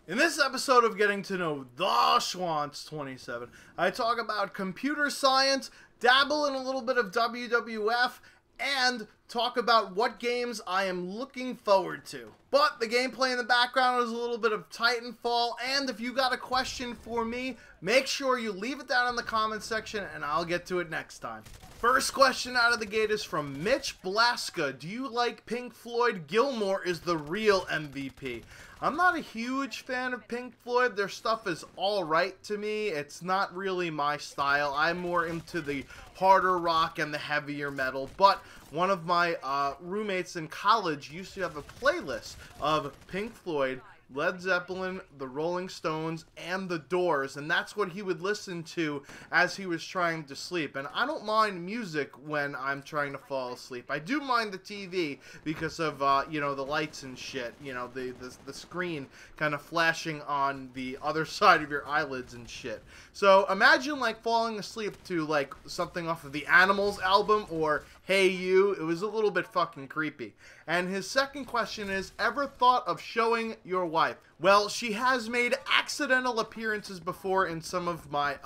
In this episode of Getting to Know the Schwantz27, I talk about computer science, dabble in a little bit of WWF, and talk about what games I am looking forward to. But the gameplay in the background is a little bit of Titanfall, and if you got a question for me, make sure you leave it down in the comments section and I'll get to it next time. First question out of the gate is from Mitch Blaska. Do you like Pink Floyd? Gilmore is the real MVP. I'm not a huge fan of Pink Floyd. Their stuff is alright to me. It's not really my style. I'm more into the harder rock and the heavier metal. But one of my roommates in college used to have a playlist of Pink Floyd, Led Zeppelin, the Rolling Stones, and the Doors, and that's what he would listen to as he was trying to sleep. And I don't mind music when I'm trying to fall asleep. I do mind the TV because of you know, the lights and shit, you know, the screen kind of flashing on the other side of your eyelids and shit. So imagine like falling asleep to like something off of the Animals album or Hey You. It was a little bit fucking creepy. And his second question is, ever thought of showing your wife? Well, she has made accidental appearances before in some of my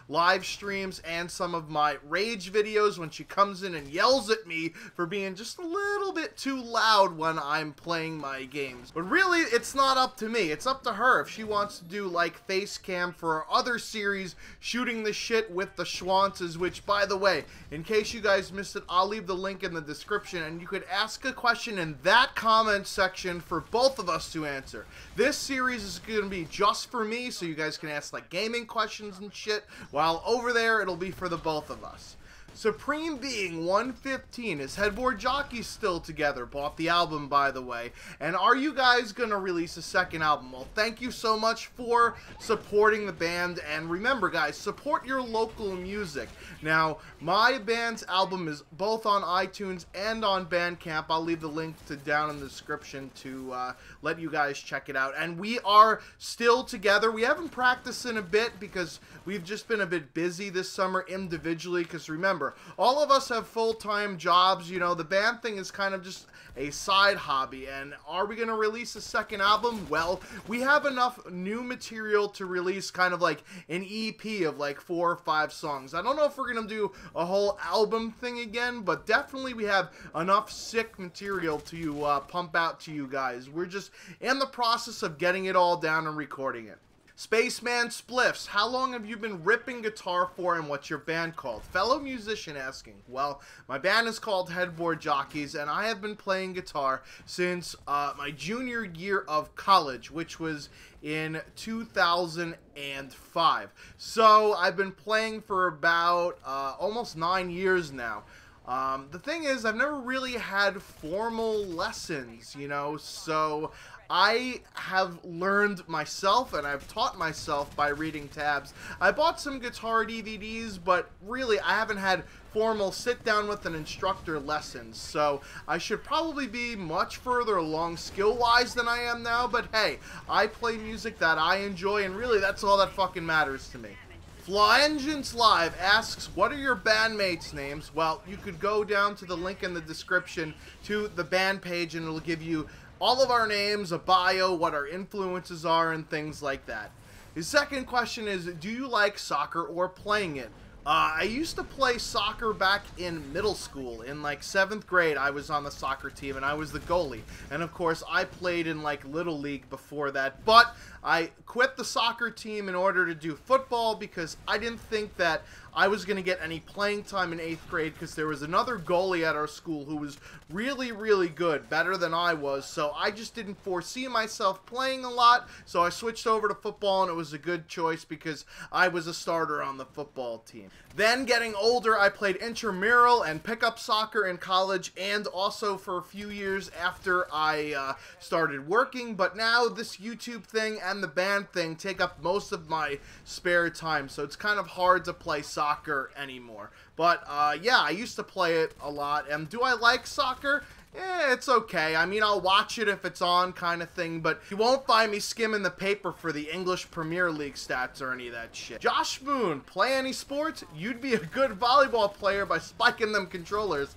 live streams and some of my rage videos when she comes in and yells at me for being just a little bit too loud when I'm playing my games. But really, it's not up to me. It's up to her if she wants to do like face cam for our other series, Shooting the Shit with the Schwantzes, which, by the way, in case you guys missed it, I'll leave the link in the description and you could ask a question in that comment section for both of us to answer. This series is going to be just for me, so you guys can ask like gaming questions and shit, while over there it'll be for the both of us. Supreme Being 115, is Headboard Jockeys still together? Bought the album, by the way. And are you guys gonna release a second album? Well, thank you so much for supporting the band, and remember guys, support your local music. Now, my band's album is both on iTunes and on Bandcamp. I'll leave the link to down in the description to let you guys check it out. And we are still together. We haven't practiced in a bit because we've just been a bit busy this summer individually, because remember, all of us have full-time jobs. You know, the band thing is kind of just a side hobby. And are we going to release a second album? Well, we have enough new material to release kind of like an EP of like 4 or 5 songs. I don't know if we're going to do a whole album thing again, but definitely we have enough sick material to pump out to you guys. We're just in the process of getting it all down and recording it. Spaceman Spliffs, how long have you been ripping guitar for and what's your band called? Fellow musician asking. Well, my band is called Headboard Jockeys and I have been playing guitar since my junior year of college, which was in 2005. So I've been playing for about almost 9 years now. The thing is, I've never really had formal lessons, you know, so I have learned myself and I've taught myself by reading tabs. I bought some guitar DVDs, but really I haven't had formal sit down with an instructor lessons, so I should probably be much further along skill-wise than I am now, but hey, I play music that I enjoy and really that's all that fucking matters to me. Fly Engines Live asks, what are your bandmates' names? Well, you could go down to the link in the description to the band page and it'll give you all of our names, a bio, what our influences are, and things like that. His second question is, do you like soccer or playing it? I used to play soccer back in middle school. In like 7th grade, I was on the soccer team and I was the goalie. And of course, I played in like Little League before that. But I quit the soccer team in order to do football because I didn't think that I was going to get any playing time in 8th grade because there was another goalie at our school who was really, really good, better than I was. So I just didn't foresee myself playing a lot. So I switched over to football and it was a good choice because I was a starter on the football team. Then getting older, I played intramural and pickup soccer in college and also for a few years after I started working. But now this YouTube thing and the band thing take up most of my spare time. So it's kind of hard to play soccer anymore. But yeah, I used to play it a lot. And do I like soccer? It's okay. I mean, I'll watch it if it's on kind of thing, but you won't find me skimming the paper for the English Premier League stats or any of that shit. Josh Moon, play any sports? You'd be a good volleyball player by spiking them controllers.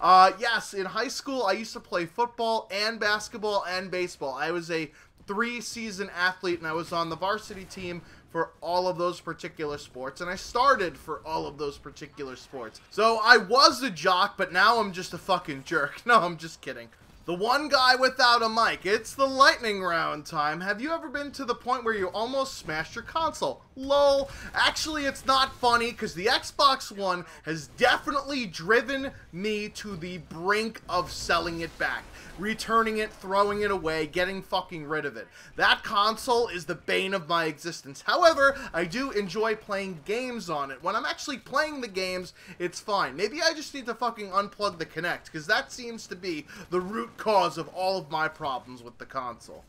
Yes, in high school, I used to play football and basketball and baseball. I was a 3-season athlete, and I was on the varsity team for all of those particular sports, and I started for all of those particular sports. So I was a jock, but now I'm just a fucking jerk. No, I'm just kidding. The one guy without a mic. It's the lightning round time. Have you ever been to the point where you almost smashed your console? Lol. Actually, it's not funny because the Xbox One has definitely driven me to the brink of selling it back. Returning it, throwing it away, getting fucking rid of it. That console is the bane of my existence. However, I do enjoy playing games on it. When I'm actually playing the games, it's fine. Maybe I just need to fucking unplug the Kinect, because that seems to be the root cause of all of my problems with the console.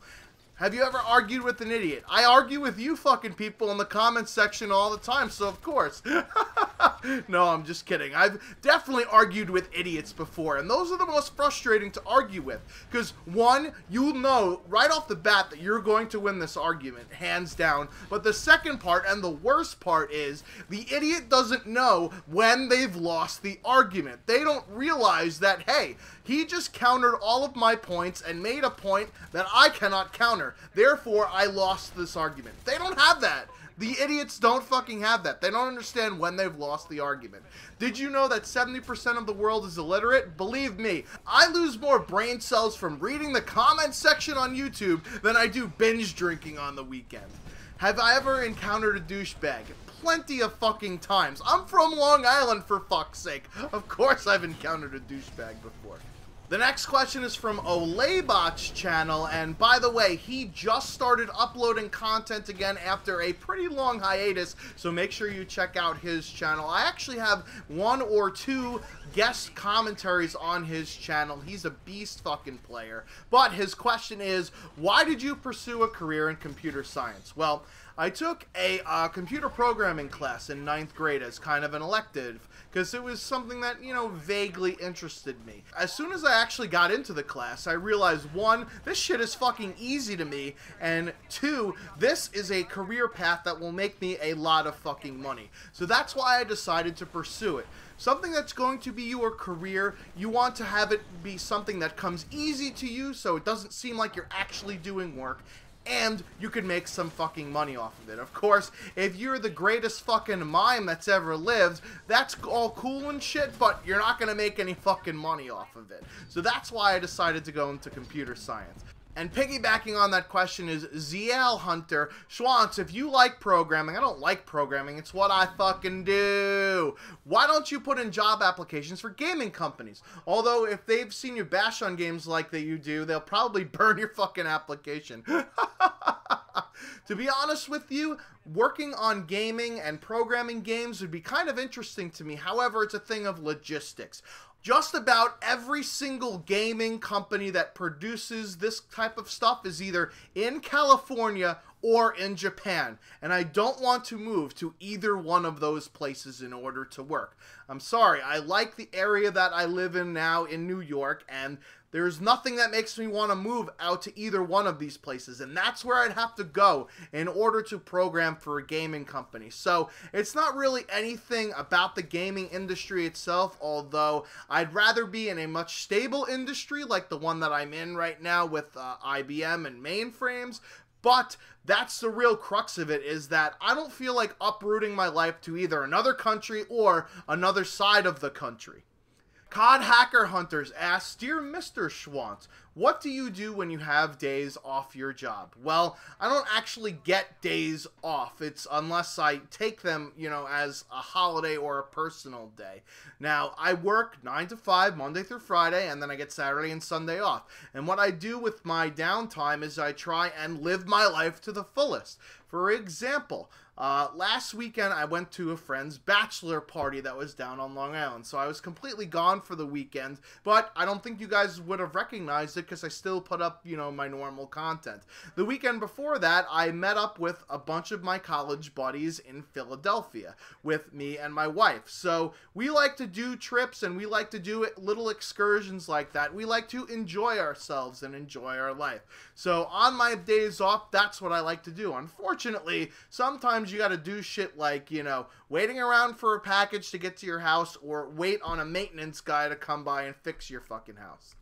Have you ever argued with an idiot? I argue with you fucking people in the comments section all the time, so of course. No, I'm just kidding. I've definitely argued with idiots before, and those are the most frustrating to argue with. Because, one, you know right off the bat that you're going to win this argument, hands down. But the second part, and the worst part, is the idiot doesn't know when they've lost the argument. They don't realize that, hey, he just countered all of my points and made a point that I cannot counter. Therefore, I lost this argument. They don't have that. The idiots don't fucking have that. They don't understand when they've lost the argument. Did you know that 70% of the world is illiterate? Believe me, I lose more brain cells from reading the comment section on YouTube than I do binge drinking on the weekend. Have I ever encountered a douchebag? Plenty of fucking times. I'm from Long Island, for fuck's sake. Of course I've encountered a douchebag before. The next question is from Olebot's channel, and by the way, he just started uploading content again after a pretty long hiatus, so make sure you check out his channel. I actually have 1 or 2 guest commentaries on his channel. He's a beast fucking player. But his question is, why did you pursue a career in computer science? Well, I took a computer programming class in 9th grade as kind of an elective, because it was something that, you know, vaguely interested me. As soon as I actually got into the class, I realized, 1, this shit is fucking easy to me, and 2, this is a career path that will make me a lot of fucking money. So that's why I decided to pursue it. Something that's going to be your career, you want to have it be something that comes easy to you so it doesn't seem like you're actually doing work, and you can make some fucking money off of it. Of course, if you're the greatest fucking mime that's ever lived, that's all cool and shit, but you're not gonna make any fucking money off of it. So that's why I decided to go into computer science. And piggybacking on that question is ZL Hunter. Schwantz, if you like programming, I don't like programming, it's what I fucking do. Why don't you put in job applications for gaming companies? Although, if they've seen you bash on games like that you do, they'll probably burn your fucking application. To be honest with you, working on gaming and programming games would be kind of interesting to me. However, it's a thing of logistics. Just about every single gaming company that produces this type of stuff is either in California or in Japan, and I don't want to move to either one of those places in order to work. I'm sorry, I like the area that I live in now in New York, and there's nothing that makes me want to move out to either one of these places, and that's where I'd have to go in order to program for a gaming company. So it's not really anything about the gaming industry itself, although I'd rather be in a much stable industry like the one that I'm in right now with IBM and mainframes. But that's the real crux of it, is that I don't feel like uprooting my life to either another country or another side of the country. COD Hacker Hunters asks, Dear Mr. Schwantz, what do you do when you have days off your job? Well, I don't actually get days off. It's unless I take them, you know, as a holiday or a personal day. Now, I work 9 to 5, Monday through Friday, and then I get Saturday and Sunday off. And what I do with my downtime is I try and live my life to the fullest. For example, last weekend I went to a friend's bachelor party that was down on Long Island, so I was completely gone for the weekend, but I don't think you guys would have recognized it because I still put up, you know, my normal content. The weekend before that, I met up with a bunch of my college buddies in Philadelphia with me and my wife. So we like to do trips and we like to do little excursions like that. We like to enjoy ourselves and enjoy our life. So on my days off, that's what I like to do. Unfortunately, sometimes you gotta do shit like, you know, waiting around for a package to get to your house or wait on a maintenance guy to come by and fix your fucking house.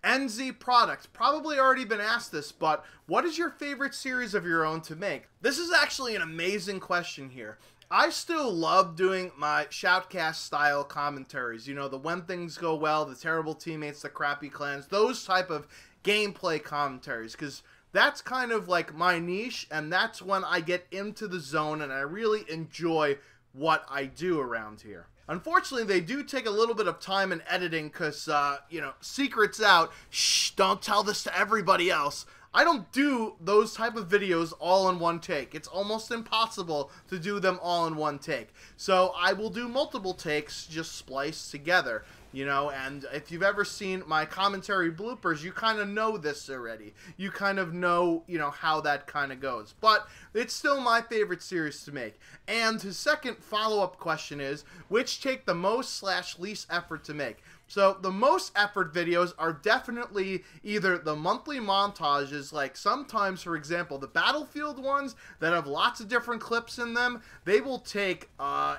NZ Product, probably already been asked this, but what is your favorite series of your own to make? This is actually an amazing question here. I still love doing my Shoutcast style commentaries. You know, the when things go well, the terrible teammates, the crappy clans, those type of gameplay commentaries, because that's kind of like my niche, and that's when I get into the zone and I really enjoy what I do around here. Unfortunately, they do take a little bit of time in editing because, you know, secrets out. Shh, don't tell this to everybody else. I don't do those type of videos all in one take. It's almost impossible to do them all in one take. So I will do multiple takes just spliced together, you know, and if you've ever seen my commentary bloopers, you kind of know this already. You kind of know, you know, how that kind of goes. But it's still my favorite series to make. And his second follow-up question is, which take the most / least effort to make? So the most effort videos are definitely either the monthly montages, like sometimes, for example, the Battlefield ones that have lots of different clips in them, they will take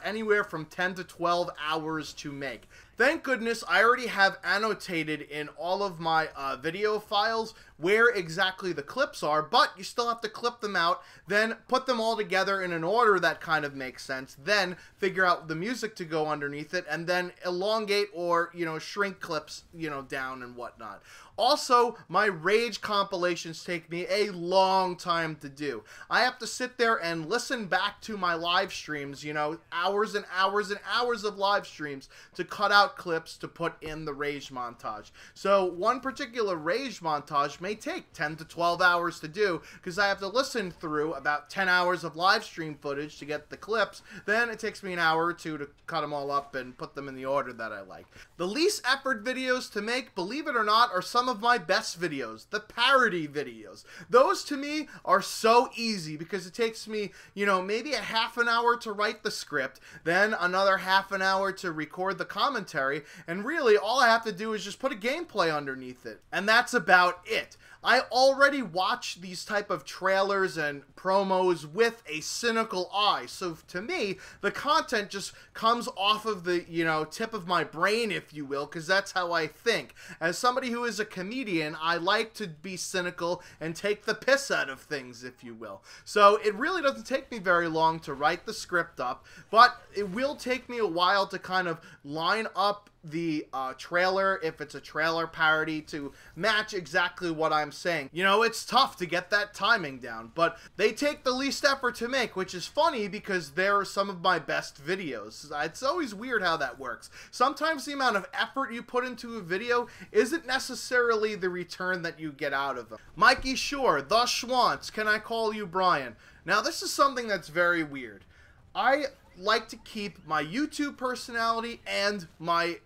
anywhere from 10 to 12 hours to make. Thank goodness I already have annotated in all of my video files where exactly the clips are, but you still have to clip them out, then put them all together in an order that kind of makes sense, then figure out the music to go underneath it, and then elongate or, you know, shrink clips, you know, down and whatnot. Also, my Rage compilations take me a long time to do. I have to sit there and listen back to my live streams, you know, hours and hours and hours of live streams to cut out clips to put in the Rage montage. So one particular Rage montage may take 10 to 12 hours to do because I have to listen through about 10 hours of live stream footage to get the clips. Then it takes me an hour or two to cut them all up and put them in the order that I like. The least effort videos to make, believe it or not, are some of my best videos, the parody videos. Those to me are so easy because it takes me, you know, maybe a half an hour to write the script, then another half an hour to record the commentary, and really all I have to do is just put a gameplay underneath it. And that's about it. I already watch these type of trailers and promos with a cynical eye. So to me, the content just comes off of the, you know, tip of my brain, if you will, because that's how I think. As somebody who is a comedian, I like to be cynical and take the piss out of things, if you will. So it really doesn't take me very long to write the script up, but it will take me a while to kind of line up the trailer, if it's a trailer parody, to match exactly what I'm saying. You know, it's tough to get that timing down, but they take the least effort to make, which is funny because they're some of my best videos. It's always weird how that works. Sometimes the amount of effort you put into a video isn't necessarily the return that you get out of them. Mikey Shore, The Schwantz, can I call you Brian? Now this is something that's very weird. I like to keep my YouTube personality and my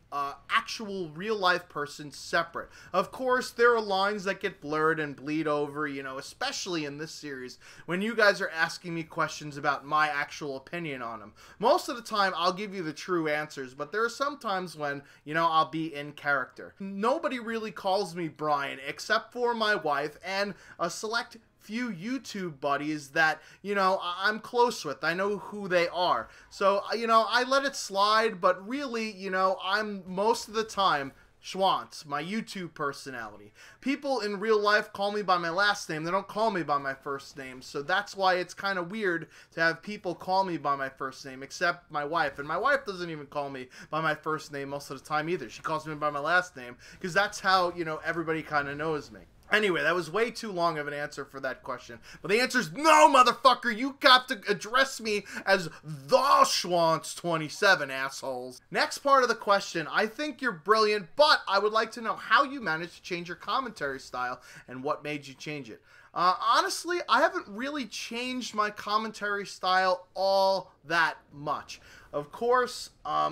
actual real-life person separate. Of course, there are lines that get blurred and bleed over, you know, especially in this series, when you guys are asking me questions about my actual opinion on them. Most of the time, I'll give you the true answers, but there are some times when, you know, I'll be in character. Nobody really calls me Brian, except for my wife and a select few YouTube buddies that, you know, I'm close with. I know who they are. So, you know, I let it slide, but really, you know, I'm most of the time Schwantz, my YouTube personality. People in real life call me by my last name. They don't call me by my first name. So that's why it's kind of weird to have people call me by my first name, except my wife. And my wife doesn't even call me by my first name most of the time either. She calls me by my last name because that's how, you know, everybody kind of knows me. Anyway, that was way too long of an answer for that question. But the answer is no, motherfucker! You got to address me as the Titanfall, assholes. Next part of the question. I think you're brilliant, but I would like to know how you managed to change your commentary style and what made you change it. Honestly, I haven't really changed my commentary style all that much. Of course,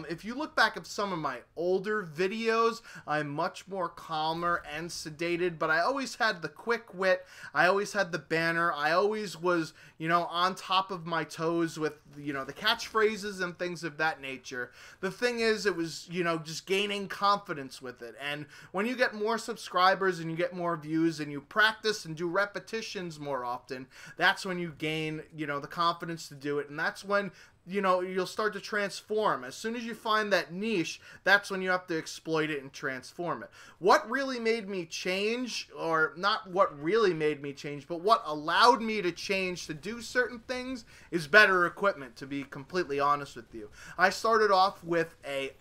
if you look back at some of my older videos, I'm much more calmer and sedated, but I always had the quick wit, I always had the banner, I always was, you know, on top of my toes with, you know, the catchphrases and things of that nature. The thing is, it was, you know, just gaining confidence with it, and when you get more subscribers and you get more views and you practice and do repetitions more often, that's when you gain, you know, the confidence to do it, and that's when, you know, you'll start to transform. As soon as you find that niche, that's when you have to exploit it and transform it. What really made me change, or not what really made me change, but what allowed me to change to do certain things is better equipment, to be completely honest with you. I started off with a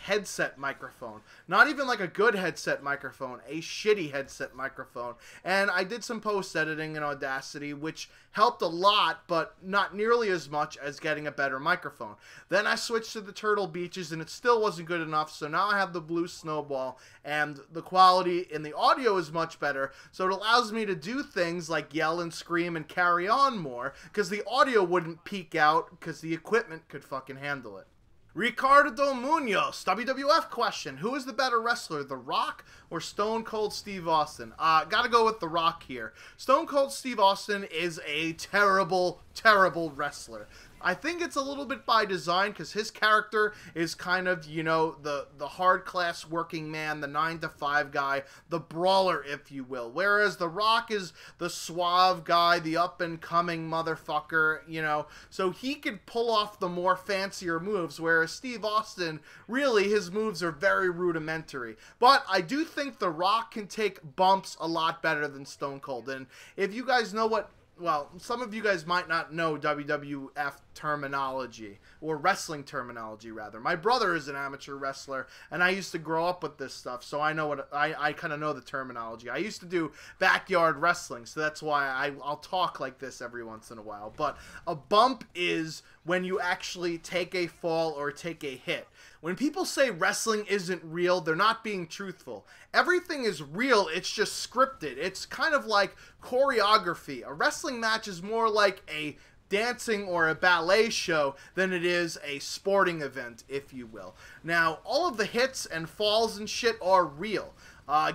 headset microphone. Not even like a good headset microphone, a shitty headset microphone. And I did some post-editing in Audacity, which helped a lot, but not nearly as much as getting a better microphone. Then I switched to the Turtle Beaches, and it still wasn't good enough, so now I have the Blue Snowball, and the quality in the audio is much better, so it allows me to do things like yell and scream and carry on more, because the audio wouldn't peak out, because the equipment could fucking handle it. Ricardo Munoz, WWF question. Who is the better wrestler, The Rock or Stone Cold Steve Austin? Gotta go with The Rock here. Stone Cold Steve Austin is a terrible, terrible wrestler. I think it's a little bit by design because his character is kind of, you know, the hard-class working man, the 9-to-5 guy, the brawler, if you will. Whereas The Rock is the suave guy, the up-and-coming motherfucker, you know. So he could pull off the more fancier moves, whereas Steve Austin, really, his moves are very rudimentary. But I do think The Rock can take bumps a lot better than Stone Cold. And if you guys know what... Well, some of you guys might not know WWF terminology, or wrestling terminology, rather. My brother is an amateur wrestler, and I used to grow up with this stuff, so I know what I kind of know the terminology. I used to do backyard wrestling, so that's why I'll talk like this every once in a while. But a bump is when you actually take a fall or take a hit. When people say wrestling isn't real, they're not being truthful. Everything is real, it's just scripted. It's kind of like choreography. A wrestling match is more like a dancing or a ballet show than it is a sporting event, if you will. Now, all of the hits and falls and shit are real.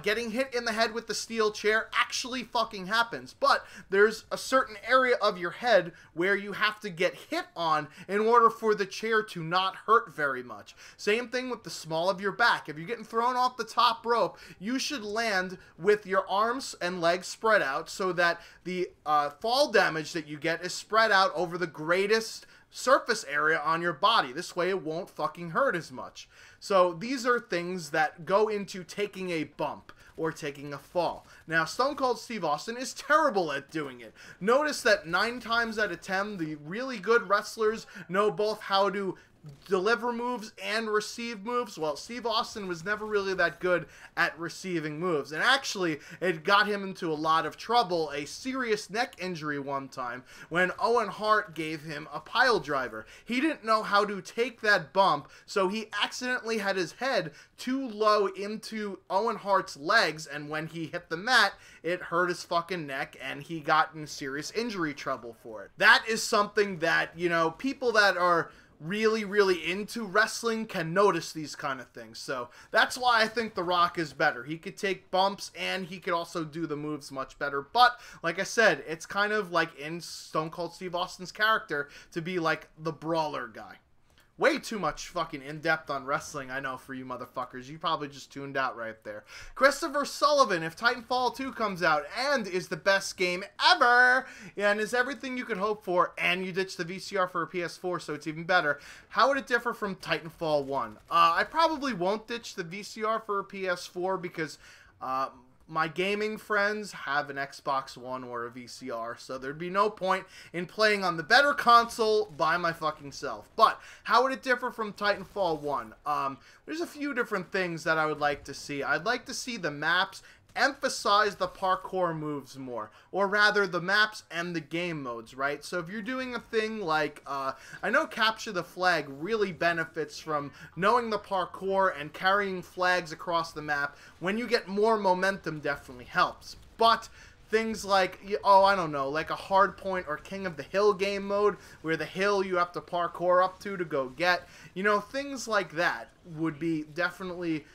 Getting hit in the head with the steel chair actually fucking happens, but there's a certain area of your head where you have to get hit on in order for the chair to not hurt very much. Same thing with the small of your back. If you're getting thrown off the top rope, you should land with your arms and legs spread out so that the fall damage that you get is spread out over the greatest surface area on your body. This way it won't fucking hurt as much. So these are things that go into taking a bump or taking a fall. Now, Stone Cold Steve Austin is terrible at doing it. Notice that 9 times out of 10, the really good wrestlers know both how to deliver moves and receive moves. Well, Steve Austin was never really that good at receiving moves, and actually it got him into a lot of trouble, a serious neck injury one time when Owen Hart gave him a pile driver. He didn't know how to take that bump, so he accidentally had his head too low into Owen Hart's legs, and when he hit the mat, it hurt his fucking neck, and he got in serious injury trouble for it. That is something that, you know, people that are really, really into wrestling can notice these kind of things. So that's why I think The Rock is better. He could take bumps and he could also do the moves much better. But like I said, it's kind of like in Stone Cold Steve Austin's character to be like the brawler guy. Way too much fucking in-depth on wrestling, I know, for you motherfuckers. You probably just tuned out right there. Christopher Sullivan, if Titanfall 2 comes out and is the best game ever, and is everything you could hope for, and you ditch the VCR for a PS4 so it's even better, how would it differ from Titanfall 1? I probably won't ditch the VCR for a PS4 because my gaming friends have an Xbox One or a VCR, so there'd be no point in playing on the better console by my fucking self. But how would it differ from Titanfall 1? There's a few different things that I would like to see. I'd like to see the maps emphasize the parkour moves more, or rather the maps and the game modes, right? So if you're doing a thing like, I know Capture the Flag really benefits from knowing the parkour and carrying flags across the map. When you get more momentum, definitely helps. But things like, oh, I don't know, like a Hardpoint or King of the Hill game mode, where the hill you have to parkour up to go get, you know, things like that would be definitely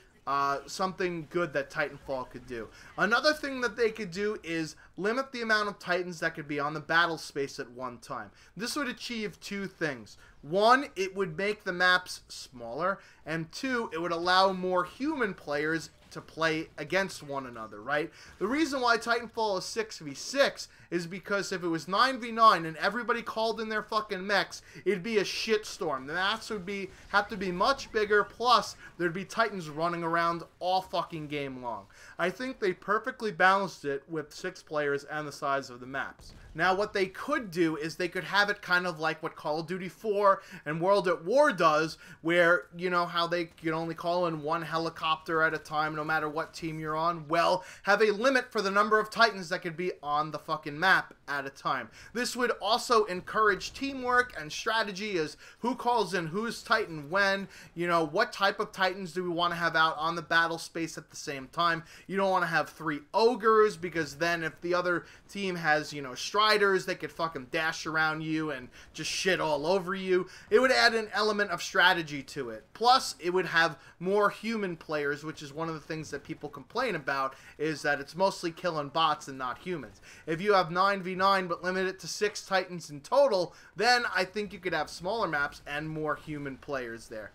something good that Titanfall could do. Another thing that they could do is limit the amount of Titans that could be on the battle space at one time. This would achieve 2 things. 1, it would make the maps smaller, and 2, it would allow more human players to play against one another, right? The reason why Titanfall is 6v6 is because if it was 9v9 and everybody called in their fucking mechs, it'd be a shitstorm. The maps would have to be much bigger, plus there'd be Titans running around all fucking game long. I think they perfectly balanced it with 6 players and the size of the maps. Now, what they could do is they could have it kind of like what Call of Duty 4 and World at War does, where, you know, how they can only call in 1 helicopter at a time no matter what team you're on. Well, have a limit for the number of Titans that could be on the fucking map at a time. This would also encourage teamwork and strategy as who calls in whose Titan when, you know, what type of Titans do we want to have out on the battle space at the same time. You don't want to have 3 ogres, because then if the other team has, you know, striders, they could fucking dash around you and just shit all over you. It would add an element of strategy to it. Plus, it would have more human players, which is one of the things that people complain about, is that it's mostly killing bots and not humans. If you have 9v9 but limit it to 6 Titans in total, then I think you could have smaller maps and more human players there.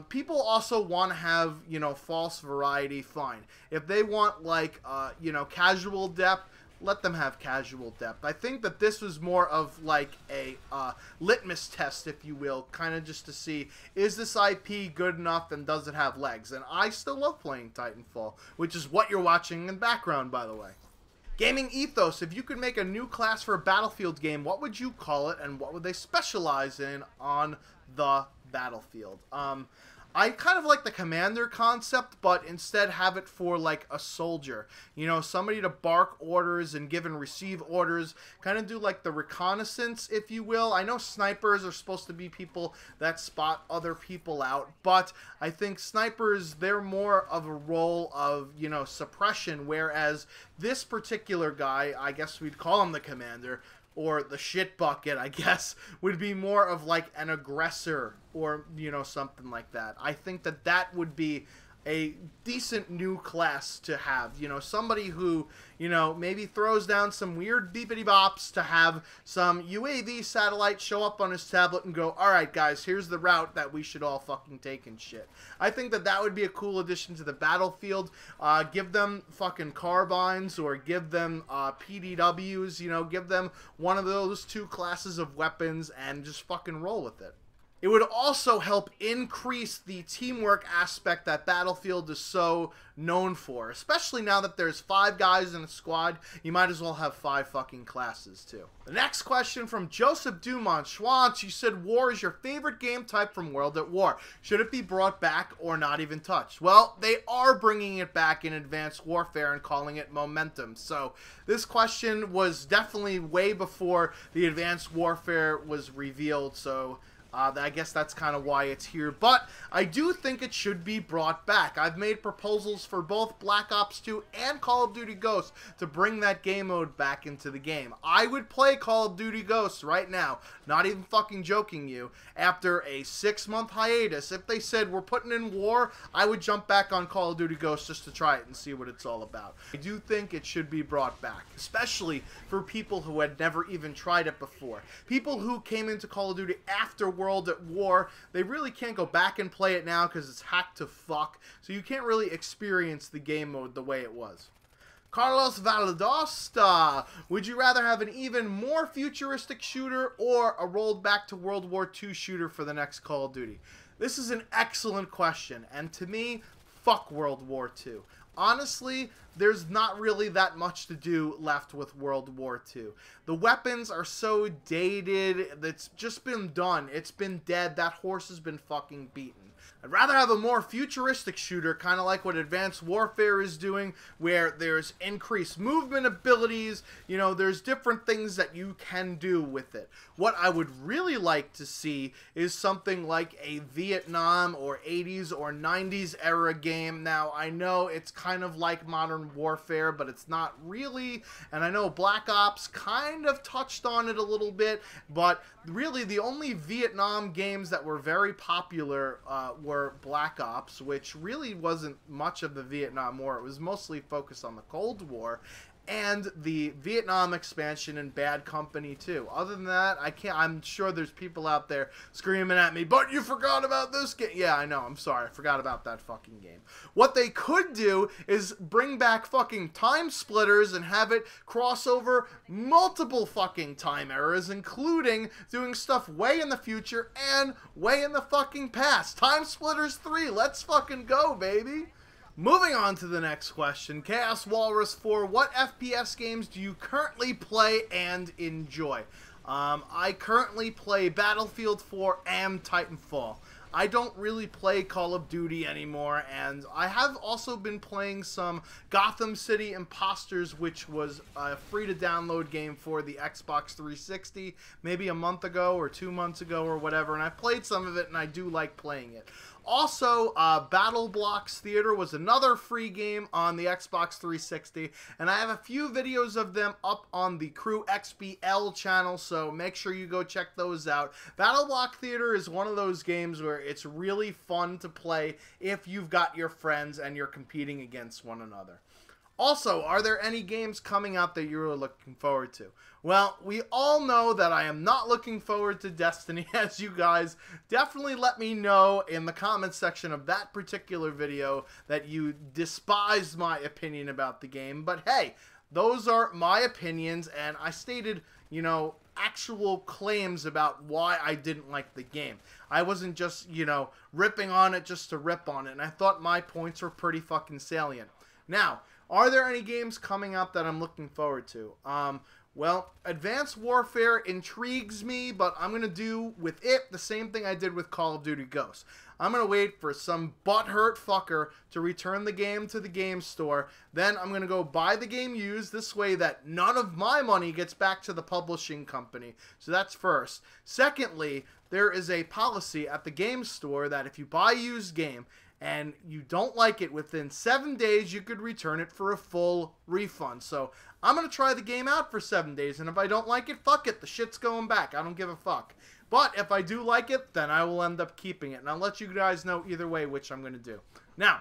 People also want to have, you know, false variety, fine. If they want, like, you know, casual depth, let them have casual depth. I think that this was more of like a litmus test, if you will, kind of just to see, is this IP good enough and does it have legs? And I still love playing Titanfall, which is what you're watching in the background, by the way. Gaming ethos. If you could make a new class for a Battlefield game, what would you call it and what would they specialize in on the battlefield? I kind of like the commander concept, but instead have it for like a soldier. You know, somebody to bark orders and give and receive orders. Kind of do like the reconnaissance, if you will. I know snipers are supposed to be people that spot other people out, but I think snipers, they're more of a role of, you know, suppression, whereas this particular guy, I guess we'd call him the commander, or the shit bucket, I guess, would be more of like an aggressor or, you know, something like that. I think that that would be a decent new class to have. You know, somebody who, you know, maybe throws down some weird beepity bops to have some UAV satellite show up on his tablet and go, alright guys, here's the route that we should all fucking take and shit. I think that that would be a cool addition to the battlefield. Give them fucking carbines or give them PDWs, you know, give them one of those 2 classes of weapons and just fucking roll with it. It would also help increase the teamwork aspect that Battlefield is so known for. Especially now that there's 5 guys in a squad, you might as well have 5 fucking classes too. The next question from Joseph Dumont. Schwantz, you said war is your favorite game type from World at War. Should it be brought back or not even touched? Well, they are bringing it back in Advanced Warfare and calling it Momentum. So this question was definitely way before the Advanced Warfare was revealed, so I guess that's kind of why it's here, but I do think it should be brought back. I've made proposals for both Black Ops 2 and Call of Duty Ghosts to bring that game mode back into the game. I would play Call of Duty Ghosts right now, not even fucking joking you, after a 6-month hiatus. If they said we're putting in war, I would jump back on Call of Duty Ghosts just to try it and see what it's all about. I do think it should be brought back, especially for people who had never even tried it before. People who came into Call of Duty after World at War, they really can't go back and play it now because it's hacked to fuck, so you can't really experience the game mode the way it was. Carlos Valadosta, would you rather have an even more futuristic shooter or a rolled back to World War II shooter for the next Call of Duty? This is an excellent question, and to me, fuck World War II. Honestly, there's not really that much to do left with World War II. The weapons are so dated, it's just been done. It's been dead. That horse has been fucking beaten. I'd rather have a more futuristic shooter, kind of like what Advanced Warfare is doing, where there's increased movement abilities, you know, there's different things that you can do with it. What I would really like to see is something like a Vietnam or 80s or 90s era game. Now, I know it's kind of like Modern Warfare, but it's not really, and I know Black Ops kind of touched on it a little bit, but really the only Vietnam games that were very popular were Black Ops, which really wasn't much of the Vietnam War. It was mostly focused on the Cold War. and the Vietnam expansion and Bad Company 2. Other than that, I'm sure there's people out there screaming at me, but you forgot about this game. Yeah, I know, I'm sorry, I forgot about that fucking game. What they could do is bring back fucking Time Splitters and have it cross over multiple fucking time eras, including doing stuff way in the future and way in the fucking past. Time Splitters 3, let's fucking go, baby. Moving on to the next question, Chaos Walrus 4, what FPS games do you currently play and enjoy? I currently play Battlefield 4 and Titanfall. I don't really play Call of Duty anymore, and I have also been playing some Gotham City Imposters, which was a free-to-download game for the Xbox 360 maybe a month ago or 2 months ago or whatever, and I played some of it, and I do like playing it. Also, Battle Blocks Theater was another free game on the Xbox 360, and I have a few videos of them up on the Crew XBL channel, so make sure you go check those out. Battle Block Theater is one of those games where it's really fun to play if you've got your friends and you're competing against one another. Also, are there any games coming out that you're looking forward to? Well, we all know that I am not looking forward to Destiny, as you guys definitely let me know in the comments section of that particular video that you despised my opinion about the game. But hey, those are my opinions, and I stated, you know, actual claims about why I didn't like the game. I wasn't just, you know, ripping on it just to rip on it, and I thought my points were pretty fucking salient. Now, are there any games coming up that I'm looking forward to? Well, Advanced Warfare intrigues me, but I'm going to do with it the same thing I did with Call of Duty Ghosts. I'm going to wait for some butthurt fucker to return the game to the game store. Then I'm going to go buy the game used. This way that none of my money gets back to the publishing company. So that's first. Secondly, there is a policy at the game store that if you buy a used game and you don't like it, within 7 days you could return it for a full refund. So I'm going to try the game out for 7 days, and if I don't like it, fuck it, the shit's going back. I don't give a fuck. But if I do like it, then I will end up keeping it, and I'll let you guys know either way which I'm going to do. Now,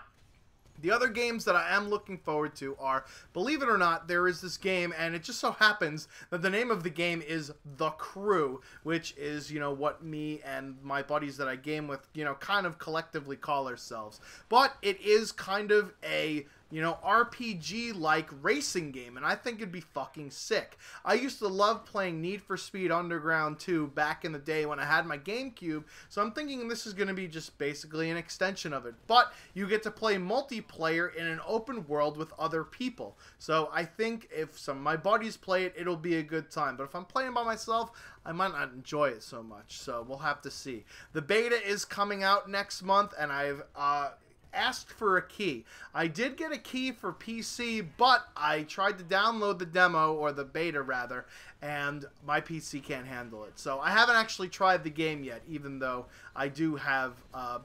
the other games that I am looking forward to are, believe it or not, there is this game, and it just so happens that the name of the game is The Crew, which is, you know, what me and my buddies that I game with, you know, kind of collectively call ourselves. But it is kind of a, you know, RPG-like racing game, and I think it'd be fucking sick. I used to love playing Need for Speed Underground 2 back in the day when I had my GameCube, so I'm thinking this is going to be just basically an extension of it. But you get to play multiplayer in an open world with other people. So I think if some of my buddies play it, it'll be a good time. But if I'm playing by myself, I might not enjoy it so much, so we'll have to see. The beta is coming out next month, and I've asked for a key. I did get a key for PC, but I tried to download the demo, or the beta rather, and my PC can't handle it. So I haven't actually tried the game yet, even though I do have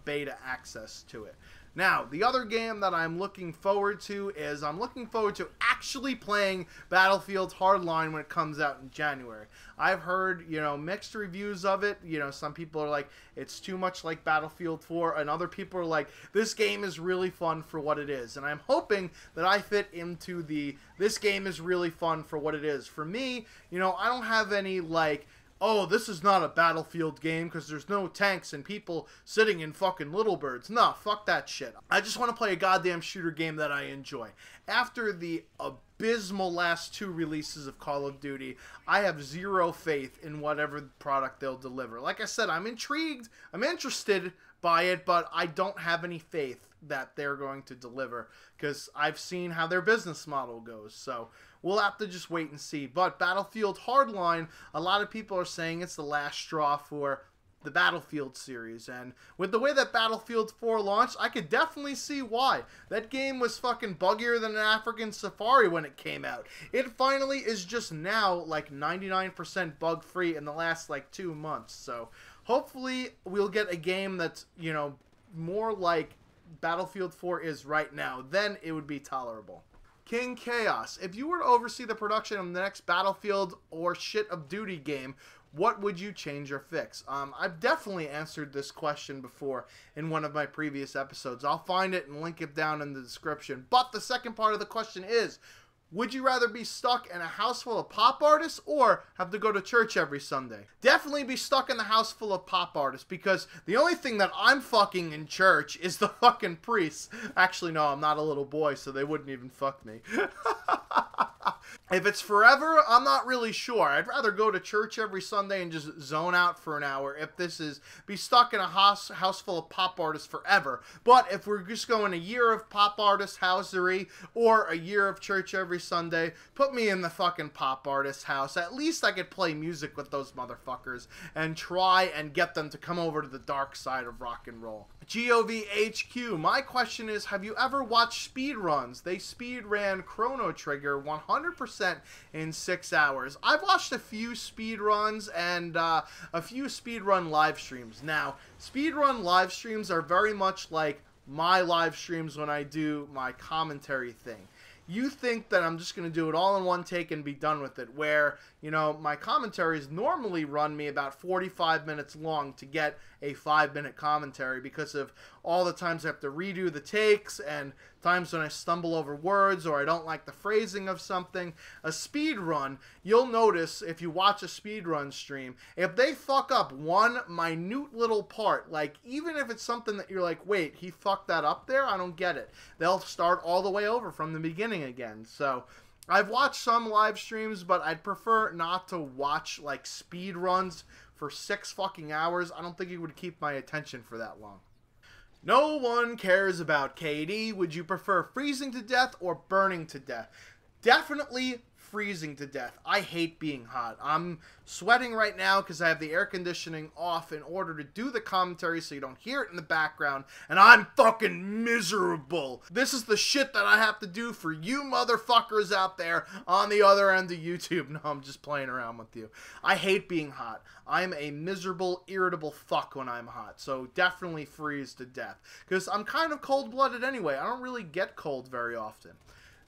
beta access to it. Now, the other game that I'm looking forward to is I'm looking forward to actually playing Battlefield Hardline when it comes out in January. I've heard, you know, mixed reviews of it. You know, some people are like, it's too much like Battlefield 4, and other people are like, this game is really fun for what it is. And I'm hoping that I fit into the, this game is really fun for what it is. For me, you know, I don't have any, like, oh, this is not a Battlefield game because there's no tanks and people sitting in fucking little birds. Nah, fuck that shit. I just want to play a goddamn shooter game that I enjoy. After the abysmal last 2 releases of Call of Duty, I have zero faith in whatever product they'll deliver. Like I said, I'm intrigued, I'm interested by it, but I don't have any faith that they're going to deliver because I've seen how their business model goes. So we'll have to just wait and see. But Battlefield Hardline, a lot of people are saying it's the last straw for the Battlefield series. And with the way that Battlefield 4 launched, I could definitely see why. That game was fucking buggier than an African safari when it came out. It finally is just now like 99% bug-free in the last like 2 months. So hopefully we'll get a game that's, you know, more like Battlefield 4 is right now. Then it would be tolerable. King Chaos, if you were to oversee the production of the next Battlefield or shit of Duty game, what would you change or fix? I've definitely answered this question before in one of my previous episodes. I'll find it and link it down in the description. But the second part of the question is, Would you rather be stuck in a house full of pop artists or have to go to church every Sunday? Definitely be stuck in the house full of pop artists, because the only thing that I'm fucking in church is the fucking priests. Actually, no, I'm not a little boy, so they wouldn't even fuck me. If it's forever, I'm not really sure. I'd rather go to church every Sunday and just zone out for an hour if this is be stuck in a house full of pop artists forever. But if we're just going a year of pop artist housery or a year of church every Sunday, put me in the fucking pop artist house. At least I could play music with those motherfuckers and try and get them to come over to the dark side of rock and roll. GOVHQ, my question is, have you ever watched speed runs? They speed ran Chrono Trigger 100% in 6 hours. I've watched a few speed runs and a few speed run live streams. Now, speed run live streams are very much like my live streams when I do my commentary thing. You think that I'm just going to do it all in one take and be done with it, where, you know, my commentaries normally run me about 45 minutes long to get a 5-minute commentary because of all the times I have to redo the takes and times when I stumble over words or I don't like the phrasing of something. A speed run, you'll notice if you watch a speed run stream, if they fuck up one minute little part, like even if it's something that you're like, wait, he fucked that up there? I don't get it. They'll start all the way over from the beginning again. So I've watched some live streams, but I'd prefer not to watch like speed runs for 6 fucking hours. I don't think it would keep my attention for that long. No one cares about KD. Would you prefer freezing to death or burning to death? Definitely freezing to death. I hate being hot. I'm sweating right now because I have the air conditioning off in order to do the commentary so you don't hear it in the background, and I'm fucking miserable. This is the shit that I have to do for you motherfuckers out there on the other end of YouTube. No, I'm just playing around with you. I hate being hot. I'm a miserable, irritable fuck when I'm hot, so definitely freeze to death. Because I'm kind of cold-blooded anyway. I don't really get cold very often.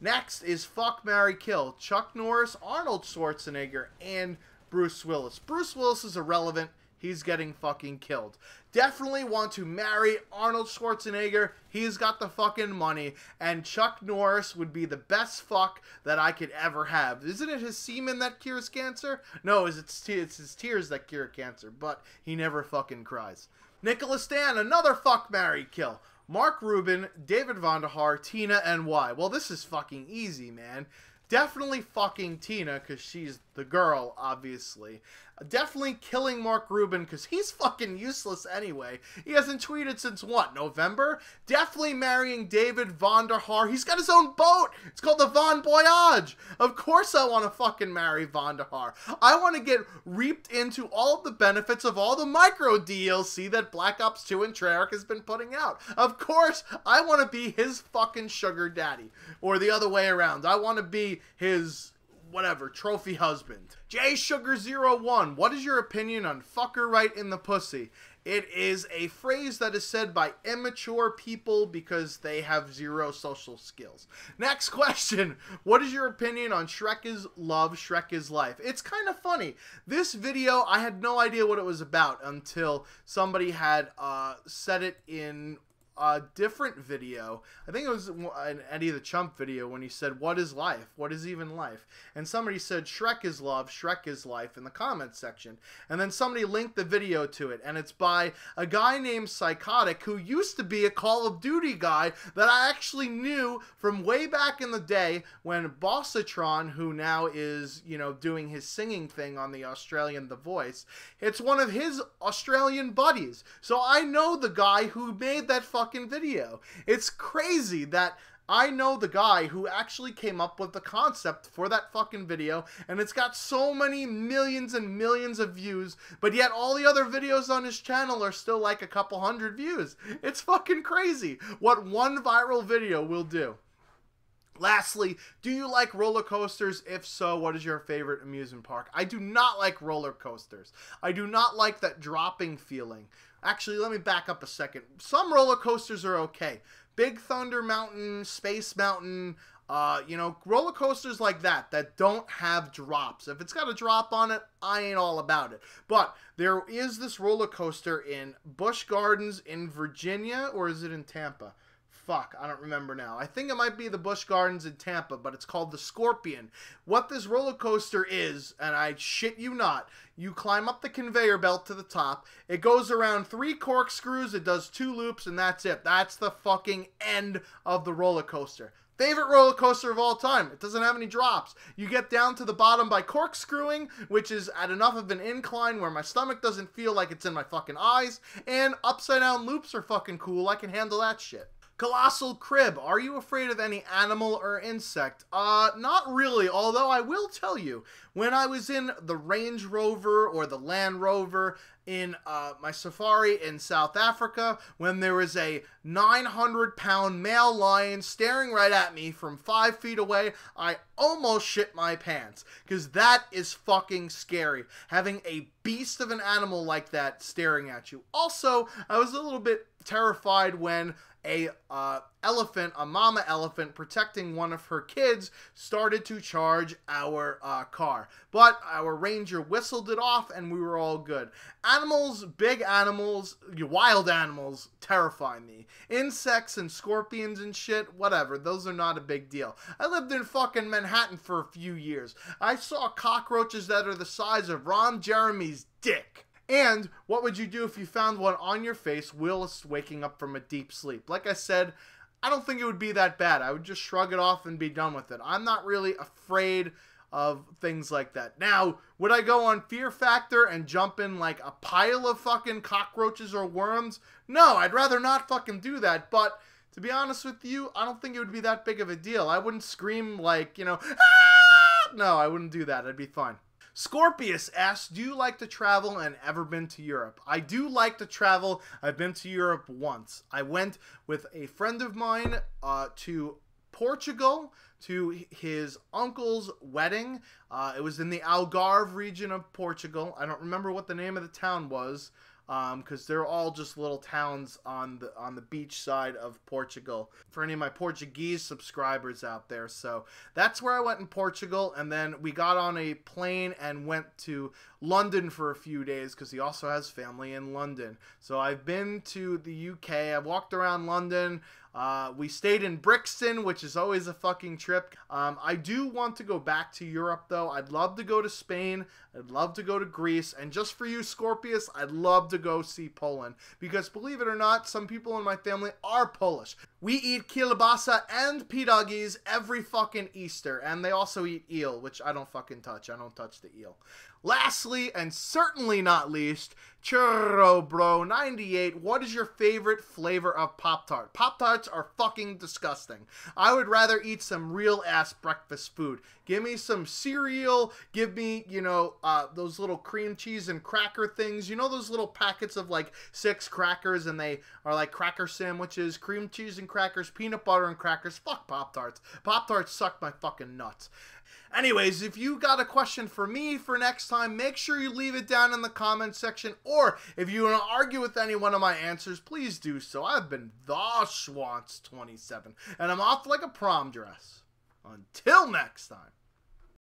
Next is Fuck, Marry, Kill. Chuck Norris, Arnold Schwarzenegger, and Bruce Willis. Bruce Willis is irrelevant. He's getting fucking killed. Definitely want to marry Arnold Schwarzenegger. He's got the fucking money. And Chuck Norris would be the best fuck that I could ever have. Isn't it his semen that cures cancer? No, it's his tears that cure cancer. But he never fucking cries. Nicholas Dan, another Fuck, Marry, Kill. Mark Rubin, David Vonderhaar, Tina, and why? Well, this is fucking easy, man. Definitely fucking Tina, because she's the girl, obviously. Definitely killing Mark Rubin, because he's fucking useless anyway. He hasn't tweeted since, what, November? Definitely marrying David Vonderhaar. He's got his own boat. It's called the Von Voyage. Of course I want to fucking marry Vonderhaar. I want to get reaped into all of the benefits of all the micro DLC that Black Ops 2 and Treyarch has been putting out. Of course, I want to be his fucking sugar daddy. Or the other way around. I want to be his whatever, trophy husband. JSugar01, what is your opinion on fucker right in the pussy? It is a phrase that is said by immature people because they have zero social skills. Next question. What is your opinion on Shrek is Love, Shrek is Life? It's kind of funny. This video, I had no idea what it was about until somebody had said it in a different video. I think it was an Eddie the Chump video when he said, what is life? What is even life? And somebody said, Shrek is love, Shrek is life in the comments section. And then somebody linked the video to it. And it's by a guy named Psychotic who used to be a Call of Duty guy that I actually knew from way back in the day when Bossatron, who now is, you know, doing his singing thing on the Australian The Voice, it's one of his Australian buddies. So I know the guy who made that fucking video. It's crazy that I know the guy who actually came up with the concept for that fucking video, and it's got so many millions and millions of views, but yet all the other videos on his channel are still like a couple hundred views. It's fucking crazy what one viral video will do. Lastly, do you like roller coasters? If so, what is your favorite amusement park? I do not like roller coasters. I do not like that dropping feeling. Actually, let me back up a second. Some roller coasters are okay. Big Thunder Mountain, Space Mountain, you know, roller coasters like that don't have drops. If it's got a drop on it, I ain't all about it. But there is this roller coaster in Busch Gardens in Virginia, or is it in Tampa? fuck, I don't remember now. I think it might be the Busch Gardens in Tampa, but it's called the Scorpion. What this roller coaster is, and I shit you not, you climb up the conveyor belt to the top. It goes around 3 corkscrews, it does 2 loops, and that's it. That's the fucking end of the roller coaster. Favorite roller coaster of all time. It doesn't have any drops. You get down to the bottom by corkscrewing, which is at enough of an incline where my stomach doesn't feel like it's in my fucking eyes, and upside down loops are fucking cool. I can handle that shit. Colossal Crib. Are you afraid of any animal or insect? Not really, although I will tell you, when I was in the Range Rover or the Land Rover in my safari in South Africa, when there was a 900-pound male lion staring right at me from 5 feet away, I almost shit my pants, because that is fucking scary, having a beast of an animal like that staring at you. Also, I was a little bit terrified when a mama elephant protecting one of her kids started to charge our car. But our ranger whistled it off and we were all good. Animals, big animals, wild animals terrify me. Insects and scorpions and shit, whatever, those are not a big deal. I lived in fucking Manhattan for a few years. I saw cockroaches that are the size of Ron Jeremy's dick. And what would you do if you found one on your face whilst waking up from a deep sleep? Like I said, I don't think it would be that bad. I would just shrug it off and be done with it. I'm not really afraid of things like that. Now, would I go on Fear Factor and jump in like a pile of fucking cockroaches or worms? No, I'd rather not fucking do that. But to be honest with you, I don't think it would be that big of a deal. I wouldn't scream like, you know, ah! No, I wouldn't do that. I'd be fine. Scorpius asks, do you like to travel and ever been to Europe? I do like to travel. I've been to Europe once. I went with a friend of mine to Portugal to his uncle's wedding. It was in the Algarve region of Portugal. I don't remember what the name of the town was, because they're all just little towns on the beach side of Portugal, for any of my Portuguese subscribers out there. So that's where I went in Portugal, and then we got on a plane and went to London for a few days because he also has family in London. So I've been to the UK. I've walked around London. We stayed in Brixton, which is always a fucking trip. I do want to go back to Europe, though. I'd love to go to Spain. I'd love to go to Greece. And just for you, Scorpius, I'd love to go see Poland. Because believe it or not, some people in my family are Polish. We eat kielbasa and pierogies every fucking Easter. And they also eat eel, which I don't fucking touch. I don't touch the eel. Lastly, and certainly not least, Churro Bro 98, what is your favorite flavor of Pop-Tart? Pop-Tarts are fucking disgusting. I would rather eat some real-ass breakfast food. Give me some cereal, give me, you know, those little cream cheese and cracker things. You know those little packets of like 6 crackers and they are like cracker sandwiches, cream cheese and crackers, peanut butter and crackers. Fuck Pop-Tarts. Pop-Tarts suck my fucking nuts. Anyways, if you got a question for me for next time, make sure you leave it down in the comment section. Or if you want to argue with any one of my answers, please do so. I've been the Schwantz27, and I'm off like a prom dress. Until next time.